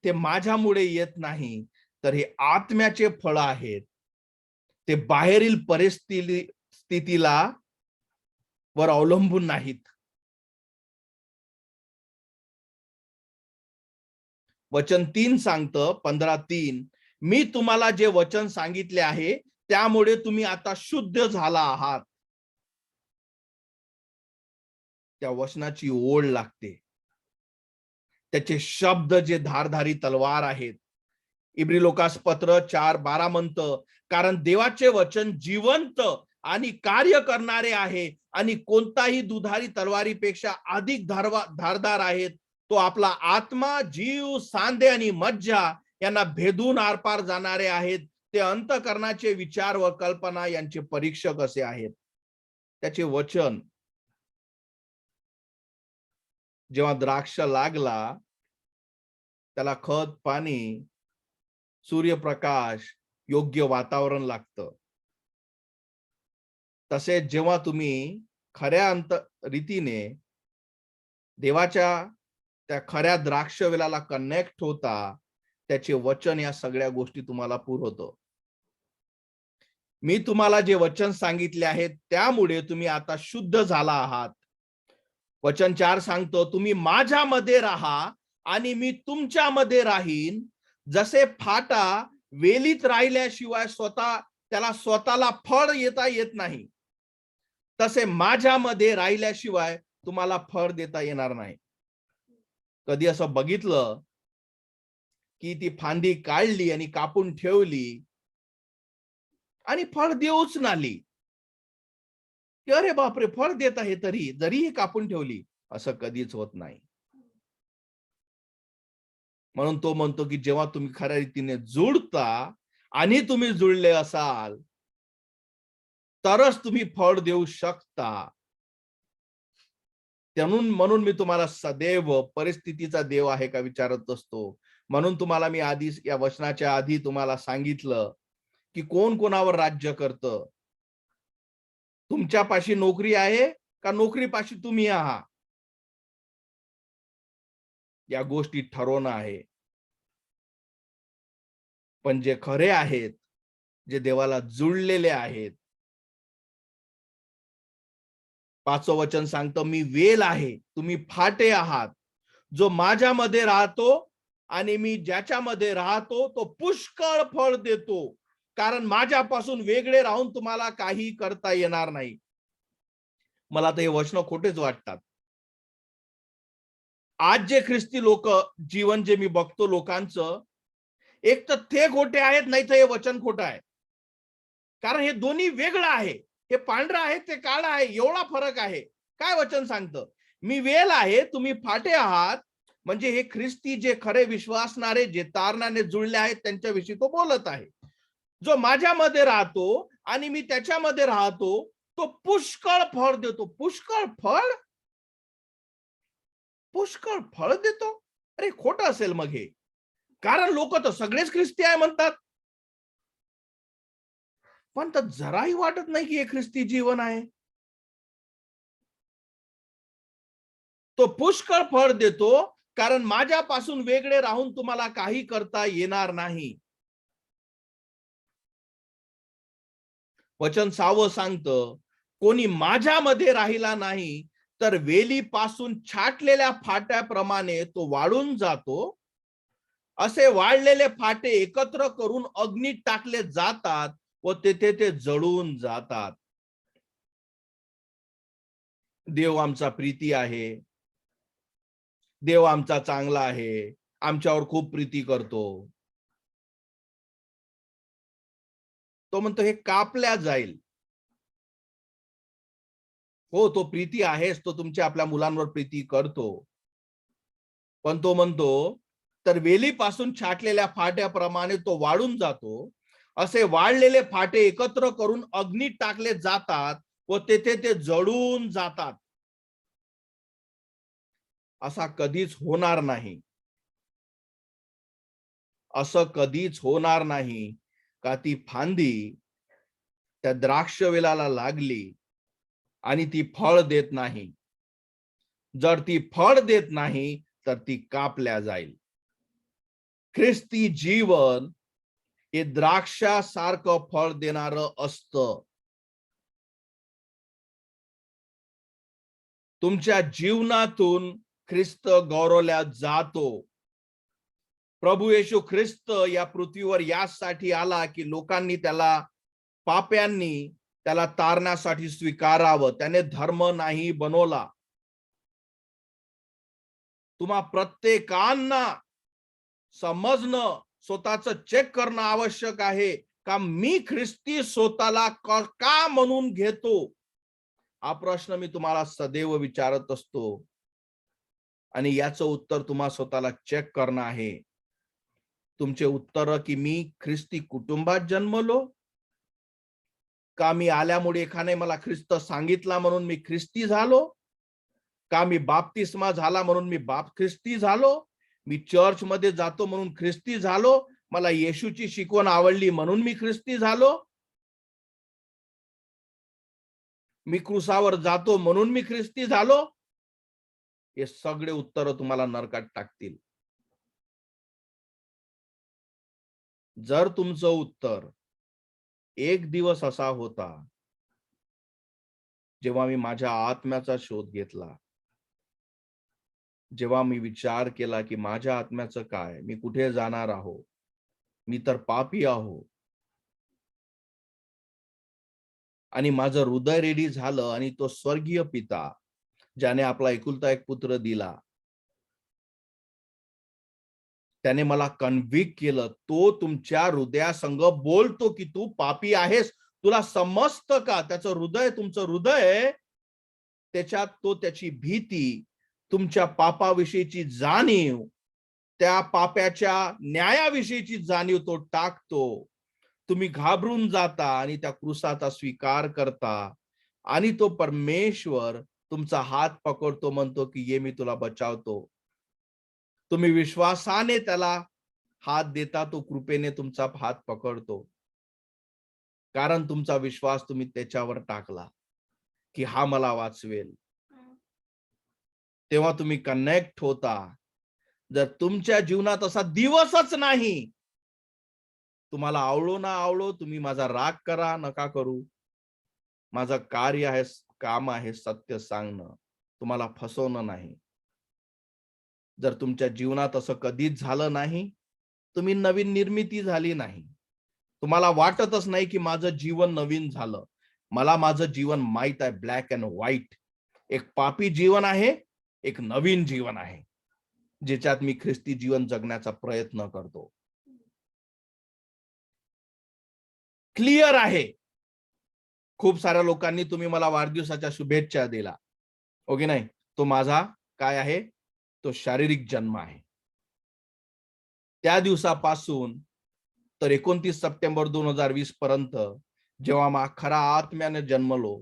ते माझ्यामुळे येत नाही, तर हे आत्म्याचे फळ आहेत. ते बाहेरील स्थितीला वर अवलंबून नाहीत. वचन 3 सांगतं 15:3, मी तुम्हाला जे वचन सांगितले आहे त्यामुळे तुम्ही आता शुद्ध झाला आहात. त्या वचनाची ओढ लागते. त्याचे शब्द जे धारधारी तलवार आहेत. इब्री लोकास पत्र 4:12 म्हणतं, कारण देवाचे वचन जिवंत आणि कार्य करणारे आहे आणि कोणताही दुधारी तलवारीपेक्षा अधिक धारदार आहेत. तो आपला आत्मा, जीव, सांधे आणि मज्जा यांना भेदून आरपार जाणारे आहेत. ते अंतःकरणाचे विचार व कल्पना यांचे परीक्षक असे आहेत. त्याचे वचन जेव्हा द्राक्ष लागला, त्याला खत, पाणी, सूर्यप्रकाश, योग्य वातावरण लागतं. तसेच जेव्हा तुम्ही खऱ्या रीतीने देवाच्या त्या खऱ्या द्राक्षवेलाला कनेक्ट होता, त्याचे वचन या सगळ्या गोष्टी तुम्हाला पुरवतो. मी तुम्हाला जे वचन सांगितले आहेत त्यामुळे तुम्ही आता शुद्ध झाला आहात. वचन 4 सांगतो, तुम्ही माझ्यामध्ये राहा आणि मी तुमच्यामध्ये राहीन. जसे फाटा वेलीत राहिल्याशिवाय त्याला स्वतःला फळ येता येत नाही, तसे माझ्यामध्ये राहिल्याशिवाय तुम्हाला फळ देता येणार नाही. कधी असं बघितलं की ती फांदी काढली आणि कापून ठेवली आणि फळ देऊच नाली, की अरे बापरे, फळ देत आहे तरी जरी कापून ठेवली. असं कधीच होत नाही. म्हणून तो म्हणतो की जेव्हा तुम्ही खऱ्या रीतीने जुळता आणि तुम्ही जुळले असाल तरच तुम्ही फळ देऊ शकता. म्हणून मी तुम्हाला सदैव परिस्थितीचा देव आहे का विचारत असतो. म्हणून तुम्हाला मी आधी या वचनाच्या आधी तुम्हाला सांगितलं की कोण कोणावर राज्य करतं. तुमच्यापाशी नोकरी आहे का नोकरीपाशी तुम्ही आहात, या गोष्टी ठरवणं आहे. पण जे खरे आहेत, जे देवाला जुळलेले आहेत, 5वं वचन सांगतं, मी वेल आहे, तुम्ही फाटे आहात. जो माझ्यामध्ये राहतो आणि मी ज्याच्यामध्ये राहतो तो पुष्कळ फळ देतो, कारण माझ्यापासून वेगळे राहून तुम्हाला काही करता येणार नाही. मला तर हे वचन खोटेच वाटतात. आज जे ख्रिस्ती लोक जीवन जे मी बघतो लोकांचं, एक तर ते खोटे आहेत, नाही तर हे वचन खोटं आहे. कारण हे दोन्ही वेगळं आहे. हे पांढरं आहे, ते काळं आहे, एवढा फरक आहे. काय वचन सांगतं? मी वेल आहे, तुम्ही फाटे आहात. म्हणजे हे ख्रिस्ती जे खरे विश्वासणारे, जे तारणाने जुळले आहेत, त्यांच्याविषयी तो बोलत आहे. जो माझ्यामध्ये राहतो आणि मी त्याच्यामध्ये राहतो, तो पुष्कळ फळ देतो. पुष्कळ फळ? पुष्कळ फळ देतो? अरे खोटं असेल मग हे. कारण लोक तर सगळेच ख्रिस्ती आहे म्हणतात. पण तर जराही वाटत नाही की हे ख्रिस्ती जीवन आहे. तो पुष्कळ फळ देतो, कारण माझ्यापासून वेगळे राहून तुम्हाला काही करता येणार नाही. वचन 6वं सांगतं, कोणी माझ्यामध्ये राहिला नाही तर वेलीपासून छाटलेल्या फाट्याप्रमाणे तो वाळून जातो. असे वाळलेले फाटे एकत्र करून अग्नीत टाकले जातात व तेथे ते जळून जातात. देव आमचा प्रीती आहे, देव आमचा चांगला आहे, आमच्यावर खूप प्रीती करतो. तो म्हणतो हे कापल्या जाईल. हो, तो प्रीती आहेच, तो तुमच्या आपल्या मुलांवर प्रीती करतो. पण तो म्हणतो, तर वेलीपासून छाटलेल्या फाट्याप्रमाणे तो वाळून जातो. असे वाळलेले फाटे एकत्र करून अग्नीत टाकले जातात व तेथे ते जळून जातात. असा कधीच होणार नाही. असं कधीच होणार नाही का ती फांदी त्या द्राक्ष वेलाला लागली आणि ती फळ देत नाही. जर ती फळ देत नाही तर ती कापल्या जाईल. ख्रिस्ती जीवन हे द्राक्षासारखं फळ देणारं असतं. तुमच्या जीवनातून ख्रिस्त गौरवल्या जातो. प्रभू येशू ख्रिस्त या पृथ्वीवर यासाठी आला की लोकांनी त्याला, पाप्यांनी त्याला तारण्यासाठी स्वीकारावं. त्याने धर्म नाही बनवला. तुम्हा प्रत्येकांना समजणं, स्वतःचं चेक करणं आवश्यक आहे का मी ख्रिस्ती स्वतःला का म्हणून घेतो. हा प्रश्न मी तुम्हाला सदैव विचारत असतो आणि याचं उत्तर तुम्हा स्वतःला चेक करणं आहे. तुमचे उत्तर की मी ख्रिस्ती कुटुंबात जन्मलो, का मी आल्यामुळे एखाने मला ख्रिस्त सांगितला म्हणून मी ख्रिस्ती झालो, का मी बाप्तिस्मा झाला म्हणून मी ख्रिस्ती झालो, मी चर्च मध्ये जातो म्हणून ख्रिस्ती झालो, मला येशूची शिकवण आवडली म्हणून मी ख्रिस्ती झालो, मी क्रुसावर जातो म्हणून मी ख्रिस्ती झालो. हे सगळे उत्तर तुम्हाला नरकात टाकतील. जर तुमचं उत्तर एक दिवस असा होता जेव्हा मी माझ्या आत्म्याचा शोध घेतला, जेव्हा मी विचार केला की माझ्या आत्म्याचं काय, मी कुठे जाणार आहो, मी तर पापी आहो, आणि माझं हृदय रेडी झालं आणि तो स्वर्गीय पिता ज्याने आपला एकुलता एक पुत्र दिला, त्याने मला कन्व्हिक्ट केलं. तो तुमच्या हृदयासंग बोलतो की तू पापी आहेस. तुला समजतं का? त्याचं हृदय, तुमचं हृदय, त्याच्यात तो त्याची भीती, तुमच्या पापाविषयीची जाणीव, त्या पाप्याच्या न्यायाविषयीची जाणीव तो टाकतो. तुम्ही घाबरून जाता आणि त्या क्रूसाचा स्वीकार करता आणि तो परमेश्वर तुमचा हात पकडतो, म्हणतो की ये मी तुला बचावतो. तुम्ही विश्वासाने त्याला हात देता, तो कृपेने तुमचा हात पकडतो. कारण तुमचा विश्वास तुम्ही त्याच्यावर टाकला की हा मला वाचवेल. तेव्हा तुम्ही कनेक्ट होता. जर तुमच्या जीवनात असा दिवसच नाही, तुम्हाला आवडो ना आवडो, तुम्ही माझा राग करा नका करू, माझं कार्य आहे, काम आहे सत्य सांगणं, तुम्हाला फसवणं नाही. जर तुमच्या जीवनात असं कधीच झालं नाही, तुम्ही नवीन निर्मिती झाली नाही. तुम्हाला वाटतच नाही की माझं जीवन नवीन झालं. मला माझं जीवन माहित आहे, ब्लॅक अँड व्हाईट. एक पापी जीवन आहे, एक नवीन जीवन आहे, ज्याच्यात मी ख्रिस्ती जीवन जगण्याचा प्रयत्न करतो. क्लिअर आहे. खूप साऱ्या लोकांनी तुम्ही मला वाढदिवसाच्या शुभेच्छा दिला, ओके नाही? तो माझा काय आहे? तो शारीरिक जन्म आहे. त्या दिवसापासून तर 29 सप्टेंबर 2020 पर्यंत जेव्हा खरा आत्म्याने जन्मलो,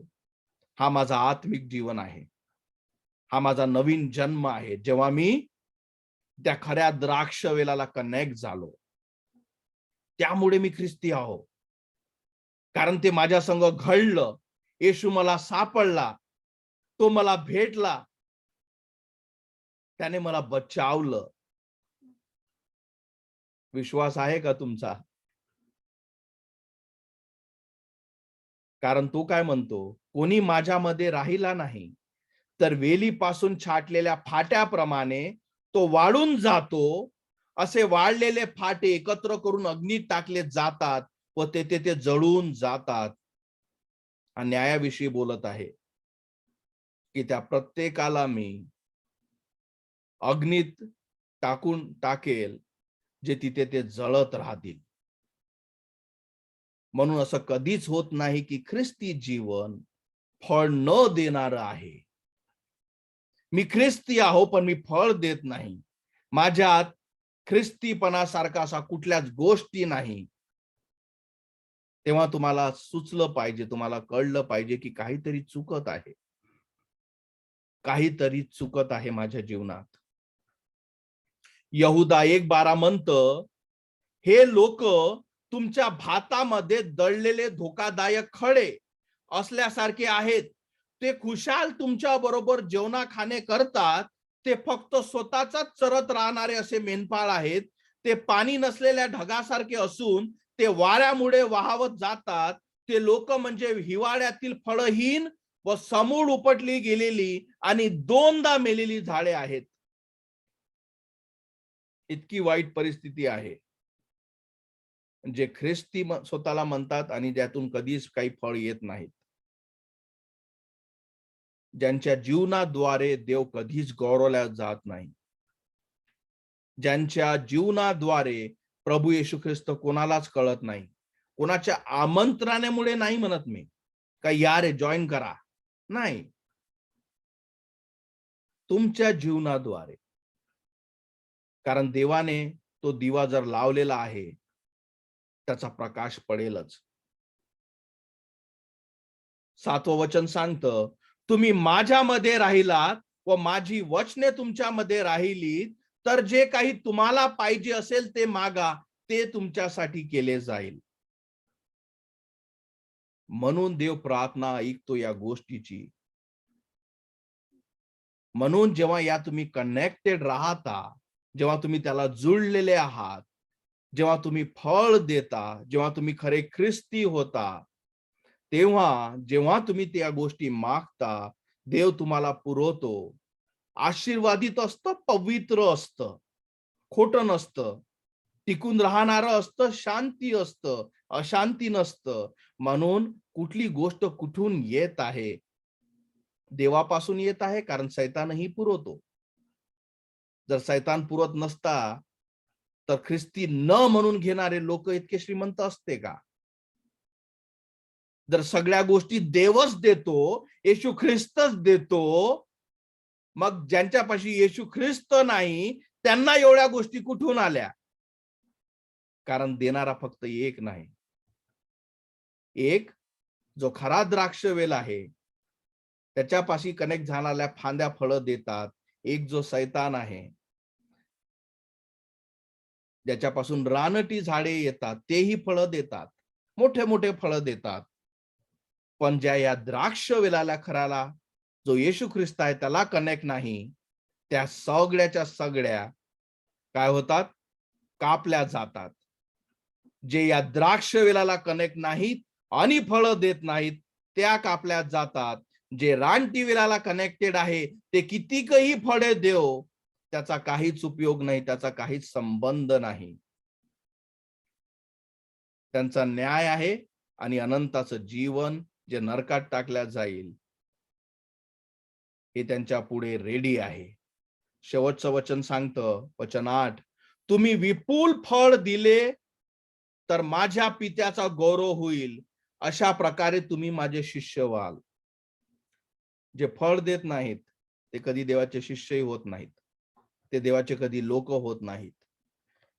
हा माझा आत्मिक जीवन आहे. हा माझा नवीन जन्म आहे. जेव्हा मी त्या खऱ्या द्राक्ष वेलाला कनेक्ट झालो, त्यामुळे मी ख्रिस्ती आहो. कारण ते माझ्या संग घडलं. येशू मला सापडला, तो मला भेटला, त्याने मला बचावलं. विश्वास आहे का तुमचा? कारण तो काय म्हणतो, कोणी माझ्यामध्ये राहिला नाही तर वेलीपासून छाटलेल्या फाट्याप्रमाणे तो वाळून जातो. असे वाळलेले फाटे एकत्र करून अग्नीत टाकले जातात व ते जळून जातात. हा न्यायाविषयी बोलत आहे की त्या प्रत्येकाला मी अग्नीत टाकून टाकेल, जे तिथे ते जळत राहतील. म्हणून असं कधीच होत नाही की ख्रिस्ती जीवन फळ न देणारं आहे. मी ख्रिस्ती आहो पण मी फळ देत नाही. माझ्यात ख्रिस्तीपणासारखा असा कुठल्याच गोष्टी नाही. तेव्हा तुम्हाला सुचलं पाहिजे, तुम्हाला कळलं पाहिजे की काहीतरी चुकत आहे. काहीतरी चुकत आहे माझ्या जीवनात. यहुदा 1:12 म्हणतं, हे लोक तुमच्या भातामध्ये दळलेले धोकादायक खडे असल्यासारखे आहेत. ते खुशाल तुमच्या बरोबर जेवणाखाणे करतात. ते फक्त स्वतःचाच चरत राहणारे असे मेंढपाळ आहेत. ते पाणी नसलेल्या ढगासारखे असून ते वाऱ्यामुळे वाहवत जातात. ते लोक म्हणजे हिवाळ्यातील फळहीन व समूळ उपटली गेलेली आणि दोनदा मेलेली झाडे आहेत. इतकी वाईट परिस्थिती आहे. जे ख्रिस्ती स्वतःला म्हणतात आणि ज्यातून कधीच काही फळ येत नाहीत. ज्यांच्या जीवनाद्वारे देव कधीच गौरवला जात नाही. ज्यांच्या जीवनाद्वारे प्रभू येशू ख्रिस्त कोणालाच कळत नाही. कोणाच्या आमंत्रणामुळे नाही म्हणत मी, का या रे जॉईन करा. नाही. तुमच्या जीवनाद्वारे. कारण देवाने तो दिवा जर लावलेला आहे, त्याचा प्रकाश पडेलच. 7वं वचन सांगतं, तुम्ही माझ्यामध्ये राहिलात व माझी वचने तुमच्यामध्ये राहिली तर जे काही तुम्हाला पाहिजे असेल ते मागा, ते तुमच्यासाठी केले जाईल. म्हणून देव प्रार्थना ऐकतो या गोष्टीची. म्हणून जेव्हा या तुम्ही कनेक्टेड राहता, जेव्हा तुम्ही त्याला जुळलेले आहात, जेव्हा तुम्ही फळ देता, जेव्हा तुम्ही खरे ख्रिस्ती होता, तेव्हा जेव्हा तुम्ही त्या गोष्टी मागता, देव तुम्हाला पुरवतो. आशीर्वादित असतं, पवित्र असतं, खोटं नसतं, टिकून राहणारं असतं, शांती असतं, अशांती नसतं. म्हणून कुठली गोष्ट कुठून येत आहे? देवापासून येत आहे, कारण सैतानही पुरवतो. जर सैतान पुरवत नसता तर ख्रिस्ती न म्हणून घेणारे लोक इतके श्रीमंत असते का? जर सगळ्या गोष्टी देवच देतो, येशू ख्रिस्तच देतो, मग ज्यांच्यापाशी येशू ख्रिस्त नाही त्यांना एवढ्या गोष्टी कुठून आल्या? कारण देणारा फक्त एक नाही. एक जो खरा द्राक्षवेल आहे, त्याच्यापाशी कनेक्ट झालेल्या फांद्या फळं देतात. एक जो शैतान आहे, ज्याच्यापासून रानटी झाडे येतात, तेही फळं देतात, मोठे मोठे फळं देतात. पण ज्या या द्राक्षवेलाला खराला जो येशू ख्रिस्त आहे त्याला कनेक्ट नाही, त्या सगळ्याच्या सगळ्या काय होतात? कापल्या जातात. जे या द्राक्षवेलाला कनेक्ट नाहीत आणि फळं देत नाहीत, त्या कापल्या जातात. जे रानटी वेलाला कनेक्टेड आहे ते कितीकही फळे देव, त्याचा काहीच उपयोग नाही, त्याचा काहीच संबंध नाही. त्यांचा न्याय आहे आणि अनंताचं जीवन जे नरकात टाकल्या जाईल हे त्यांच्या पुढे रेडी आहे. शेवटचं वचन सांगतं, वचन 8, तुम्ही विपुल फळ दिले तर माझ्या पित्याचा गौरव होईल, अशा प्रकारे तुम्ही माझे शिष्य व्हाल. जे फळ देत नाहीत ते कधी देवाचे शिष्यही होत नाहीत, ते देवाचे कधी लोक होत नाहीत.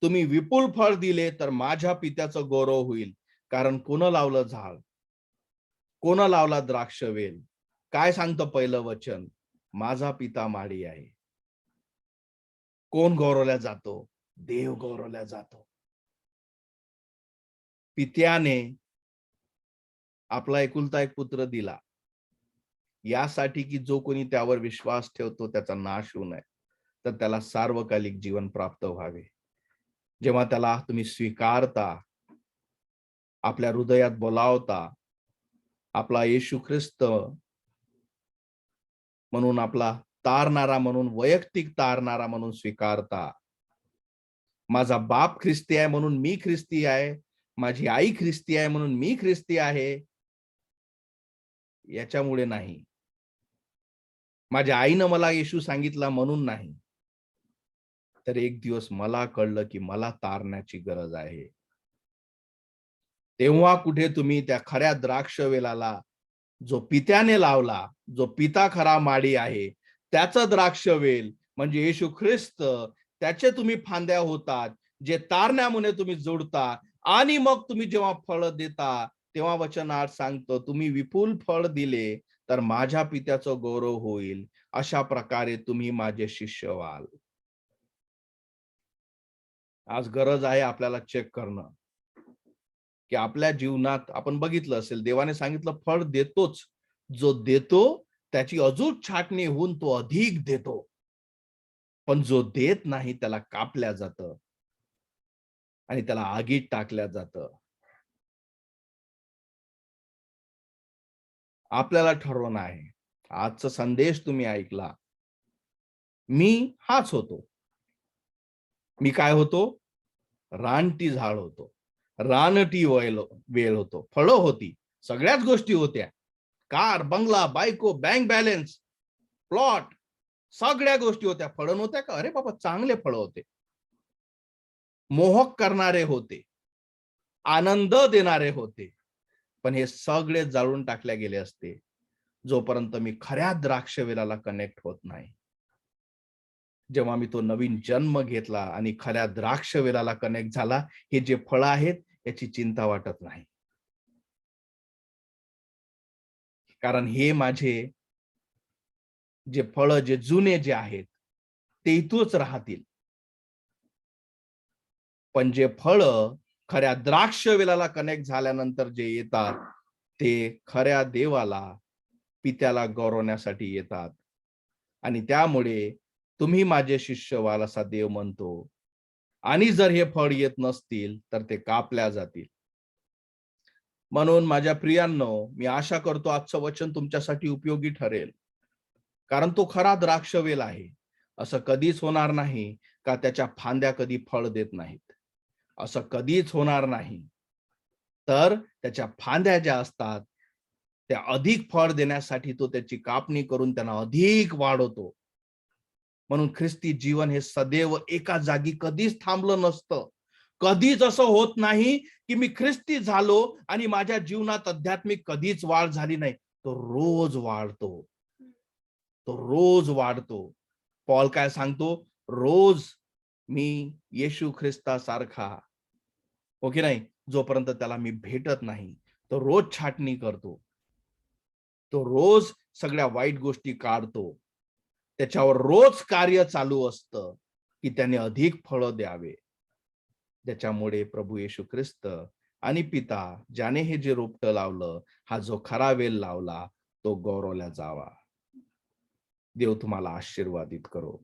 तुम्ही विपुल फळ दिले तर माझ्या पित्याचं गौरव होईल. कारण कोण लावलं झाड, कोण लावला द्राक्षवेल? काय सांगतं पहिलं वचन? माझा पिता माळी आहे. कोण गौरवल्या जातो? देव गौरवल्या जातो. पित्याने आपला एकुलता एक पुत्र दिला यासाठी की जो कोणी त्यावर विश्वास ठेवतो त्याचा नाश होऊ नये, तर त्याला सार्वकालिक जीवन प्राप्त व्हावे. जेव्हा त्याला तुम्ही स्वीकारता, आपल्या हृदयात बोलावता, आपला येशू ख्रिस्त म्हणून, आपला तारणारा म्हणून, वैयक्तिक तारणारा म्हणून स्वीकारता, माझा बाप ख्रिस्ती आहे म्हणून मी ख्रिस्ती आहे, माझी आई ख्रिस्ती आहे म्हणून मी ख्रिस्ती आहे, याच्यामुळे नाही, माझ्या आईनं मला येशू सांगितला म्हणून नाही, तर एक दिवस मला कळलं की मला तारण्याची गरज आहे. तेव्हा कुठे तुम्ही त्या खऱ्या द्राक्षवेलाला जो पित्याने लावला, जो पिता खरा माळी आहे, त्याचं द्राक्षवेल म्हणजे येशू ख्रिस्त, त्याचे तुम्ही फांद्या होतात, जे तारण्यामुळे तुम्ही जोडता आणि मग तुम्ही जेव्हा फळ देता तेव्हा वचन 8 सांगतो, तुम्ही विपुल फळ दिले तर माझ्या पित्याचं गौरव होईल, अशा प्रकारे तुम्ही माझे शिष्य व्हाल. आज गरज आहे आपल्याला चेक करणं की आपल्या जीवनात आपण बघितलं असेल, देवाने सांगितलं फळ देतोच, जो देतो त्याची अजून छाटणी होऊन तो अधिक देतो. पण जो देत नाही त्याला कापल्या जातं आणि त्याला आगीत टाकल्या जातं. आपल्याला ठरवणं आहे. आजचा संदेश तुम्ही ऐकला, मी हाच होतो. मी काय होतो? रानटी झाड होतो, रानटी वेल होतो, फळं होती, सगळ्याच गोष्टी होत्या, कार, बंगला, बायको, बँक बॅलन्स, प्लॉट, सगळ्या गोष्टी होत्या. फळं नव्हत्या का? अरे बाबा, चांगले फळं होते, मोहक करणारे होते, आनंद देणारे होते. पण हे सगळे जाळून टाकले गेले असते जोपर्यंत मी खऱ्या द्राक्षवेलाला कनेक्ट होत नाही. जेव्हा मी तो नवीन जन्म घेतला आणि खऱ्या द्राक्षवेलाला कनेक्ट झाला, हे जे फळं आहेत याची चिंता वाटत नाही. कारण हे माझे जे फळं, जे जुने जे आहेत ते इथूच राहतील. पण जे फळं खऱ्या द्राक्षवेलाला कनेक्ट झाल्यानंतर जे येतात ते खऱ्या देवाला, पित्याला गौरवण्यासाठी येतात. आणि त्यामुळे तुम्ही माझे शिष्य व्हाल असा देव म्हणतो. आणि जर हे फळ येत नसतील तर ते कापल्या जातील. म्हणून माझ्या प्रियांनो, मी आशा करतो आजचं वचन तुमच्यासाठी उपयोगी ठरेल. कारण तो खरा द्राक्षवेल आहे. असं कधीच होणार नाही का त्याच्या फांद्या कधी फळ देत नाहीत. असं कधीच होणार नाही. तर त्याच्या फांद्या ज्या असतात त्या अधिक फळ देण्यासाठी तो त्याची कापणी करून त्यांना अधिक वाढवतो. म्हणून ख्रिस्ती जीवन हे सदैव एका जागी कधीच थांबलं नसतं. कधीच असं होत नाही की मी ख्रिस्ती झालो आणि माझ्या जीवनात आध्यात्मिक कधीच वाढ झाली नाही. तो रोज वाढतो. तो रोज वाढतो. पॉल काय सांगतो? रोज मी येशू ख्रिस्तासारखा, हो की नाही, जोपर्यंत त्याला मी भेटत नाही, तो रोज छाटणी करतो. तो रोज सगळ्या वाईट गोष्टी काढतो. त्याच्यावर रोज कार्य चालू असतं की त्याने अधिक फळं द्यावे. ज्याच्यामुळे प्रभू येशू ख्रिस्त आणि पिता ज्याने हे जे रोपटं लावलं, हा जो खरा वेल लावला, तो गौरवला जावा. देव तुम्हाला आशीर्वादित करो.